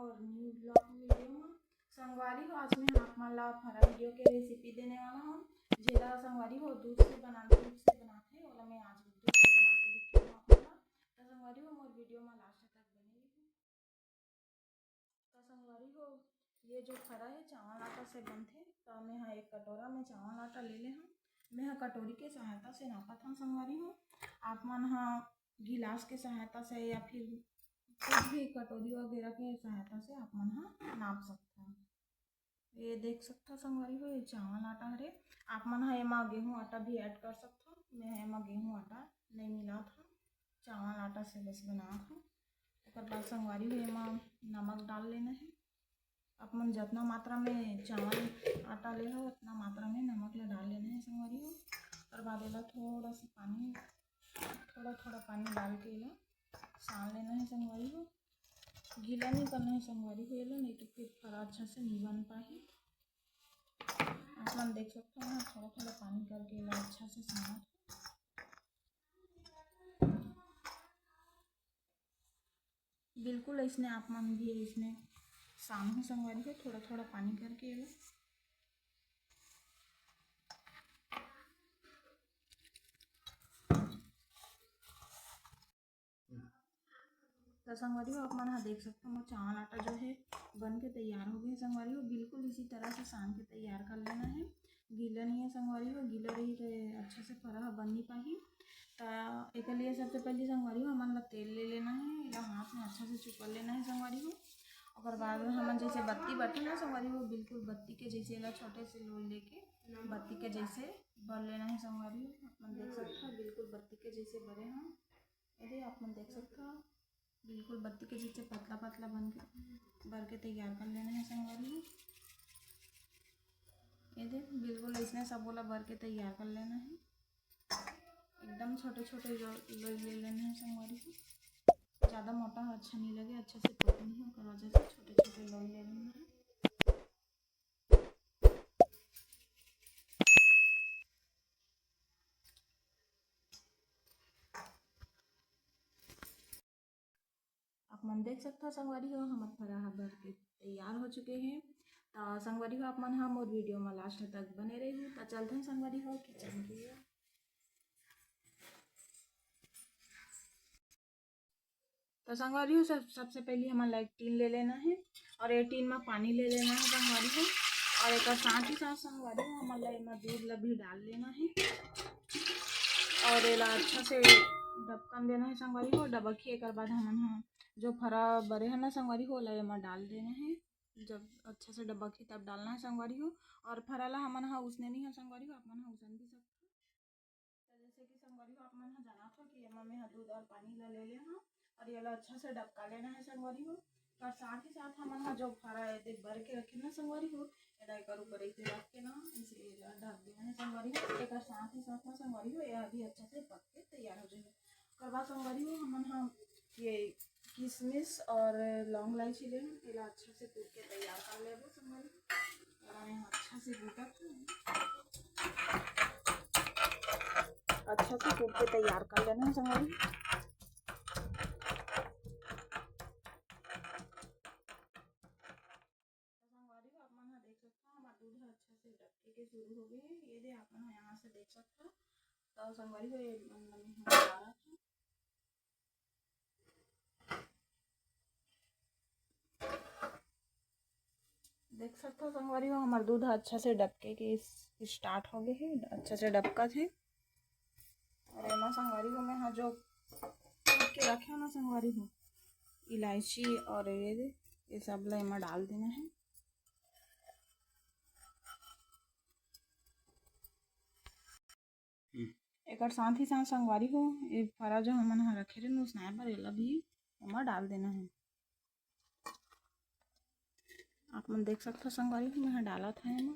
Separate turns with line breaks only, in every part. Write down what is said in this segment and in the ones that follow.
और new blog video में संगवारी हो। आज मैं आप मन ला फरा वीडियो के रेसिपी देने वाला हूँ। जेला संगवारी हो दूध से बनाते ओला मैं आज दूध से बना के दिखाऊँ आप मन ला। तो संगवारी हो मोर वीडियो में लास्ट तक बने रही। तो संगवारी हो ये जो फरा है चावल आटा से बनते। तो मैं यहाँ एक कटोरा में चावल आटा ले ले हूँ। मैं यहाँ कटोरी के सहायता से नापत हूँ। संगवारी हो आप मन हाँ गिलास के सहायता से या फिर कुछ भी कटोरी वगैरह के सहायता से आप मन हाँ नाप सकते हैं। ये देख सकते हो संगवारी हो ये चावल आटा हरे। आप मन हाँ एमा गेहूँ आटा भी ऐड कर सकते हो। मैं एमा गेहूँ आटा नहीं मिला था, चावल आटा से बस बना था। एक बाद संगवारी हो एमा नमक डाल लेना है। आप मन जितना मात्रा में चावल आटा ले हो उतना मात्रा में नमक ले डाल लेना है संगवारी हो। और बाद एला थोड़ा सा पानी थोड़ा पानी डाल के एला सान लेना है संगवारी हो। गीला नहीं करना है संगवारी हो एला, नहीं तो फिर फरा अच्छा से नहीं बन पाही। आप मन देख सकते हो थोड़ा पानी करके एला अच्छा से साना। बिल्कुल इसने आप मन भी इसने सान हो संगवारी हो थोड़ा पानी करके एला। तो संगवारी हो आप मन हाँ देख सकते हो चावल आटा जो है बन के तैयार हो गए संगवारी हो। बिल्कुल इसी तरह से सान के तैयार कर लेना है। गीला नहीं है संगवारी हो, गीला रही तो अच्छा से फरा बन नहीं पाही। तो एक लिए सबसे पहले संगवारी हो हमन ला तेल ले लेना है। एला हाथ में अच्छा से चुपल लेना है संगवारी हो। और बाद में हमन जैसे बत्ती बटे ना संगवारी हो बिल्कुल बत्ती के जैसे एला छोटे से लोई लेके बत्ती के जैसे बल लेना है संगवारी हो। आप मन देख सकते हो बिल्कुल बत्ती के जैसे बने हैं। यदि आप मन देख सकते हो बिल्कुल बत्ती के जैसे पतला बन के भर के तैयार कर लेना है संगवारी हो। ये देख बिल्कुल इसने सब वाला भर के तैयार कर लेना है। एकदम छोटे लोई ले लेना है संगवारी हो। ज़्यादा मोटा अच्छा नहीं लगे, अच्छा से पक नहीं हो कर वजह से छोटे लोई ले लेना है। आप मन देख सकते हो संगवारी हो हमारे फरा भर के तैयार हो चुके हैं। तो संगवारी हो आप मन हम और वीडियो में लास्ट तक बने रही। तो चलते हैं संगवारी हो किचन की। तो संगवारी हो सबसे पहले हमारा एक टीन ले लेना है और ये टीन में पानी ले लेना है संगवारी हो। और एक साथ ही साथ संगवारी हो हमारा इसमें दूध भी डाल लेना है और एला अच्छा से डबकन देना है संगवारी हो। डबकी एक बाद हमन हाँ जो फरा बरे है ना संगवारी हो ला एमा डाल देना है। जब अच्छा से डबकी तब डालना है संगवारी हो। और फरा ला हमन हाँ उसने नहीं है संगवारी हो, आप मन हाँ उसन भी सकते हो। जैसे कि संगवारी हो आप मन हाँ जाना हो कि एमा में दूध और पानी ला ले लेना और ये अच्छा से डबका लेना है संगवारी हो। और साथ ही साथ हमन हाँ जो फरा है भर के रखे ना संगवारी हो एला एक ऊपर ऐसे रख के ना इसे ढक देना है संगवारी हो। एक साथ ही साथ ना संगवारी हो यह भी अच्छा से पक के तैयार हो जाएगा। उसके बाद संगवारी हो हमन हाँ ये किशमिश और लौंग इलायची ले एला अच्छा से कूट के तैयार कर लेबो संगवारी हो। अच्छा से कूट के तैयार कर लेना है संगवारी। आप मन हाँ देख सकते हो हमारा दूध अच्छा से डबके के शुरू हो गए हैं। ये दे आप मन यहाँ से देख सकते हो। तो संगवारी हो ये देख सकते हो संगवारी हो हमारा दूध अच्छा से डबके के स्टार्ट हो गए हैं। अच्छा से डबका थे और एमा संगवारी हो मैं हाँ जो के रखे ना संगवारी हो इलायची और ये सब ला एमा डाल देना है। एक साथ ही साथ संगवारी हो ये फरा जो हमन हाँ रखे रहे उसनाए पर एला भी एमा डाल देना है। आप मन देख सकते हो संगवारी हो मैं डाला था एमा।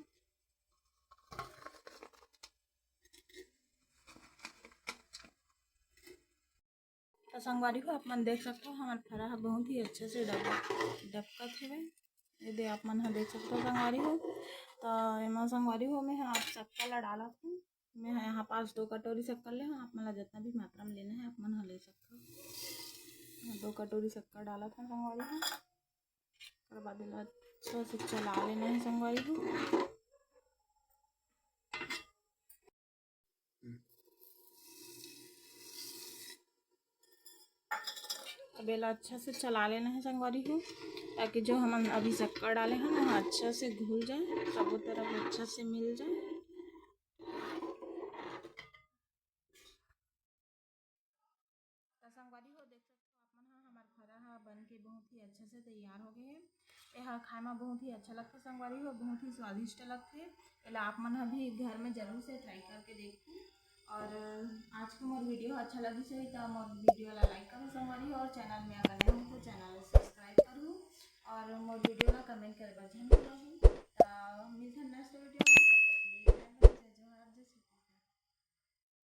तो संगवारी हो आप मन देख सकते हो हमारा फरा बहुत ही अच्छे से डबका थे। ये दे आप मन हाँ देख सकते हो संगवारी हो। तो एमा संगवारी हो मैं आप शक्कर ला डाला था। मैं यहाँ पास 2 कटोरी शक्कर ले आप मन ला जितना भी मात्रा में लेना है आप मन हाँ ले सकते हो। 2 कटोरी शक्कर डाला था संगवारी हो। और बाद अच्छा से चला लेना है संगवारी को। अब बेला अच्छा से चला लेना है संगवारी को, ताकि जो हम अभी शक्कर डाले हैं वह अच्छा से घुल जाए, सब तरफ अच्छा से मिल जाए। तो संगवारी हो देख सकते हो आप मन हमार फरा बन के बहुत ही अच्छा से तैयार हो गए हैं। यह खाए में बहुत ही अच्छा लगता है संगवारी हो, बहुत ही स्वादिष्ट लगते हैं। पहले आप मन भी घर में जरूर से ट्राई करके देखो। और आज का मोर वीडियो अच्छा लगी सही तो मोर वीडियो ला लाइक करो संगवारी हो, और चैनल में अगर नहीं हो तो चैनल सब्सक्राइब करूँ और मोर वीडियो ला कमेंट कर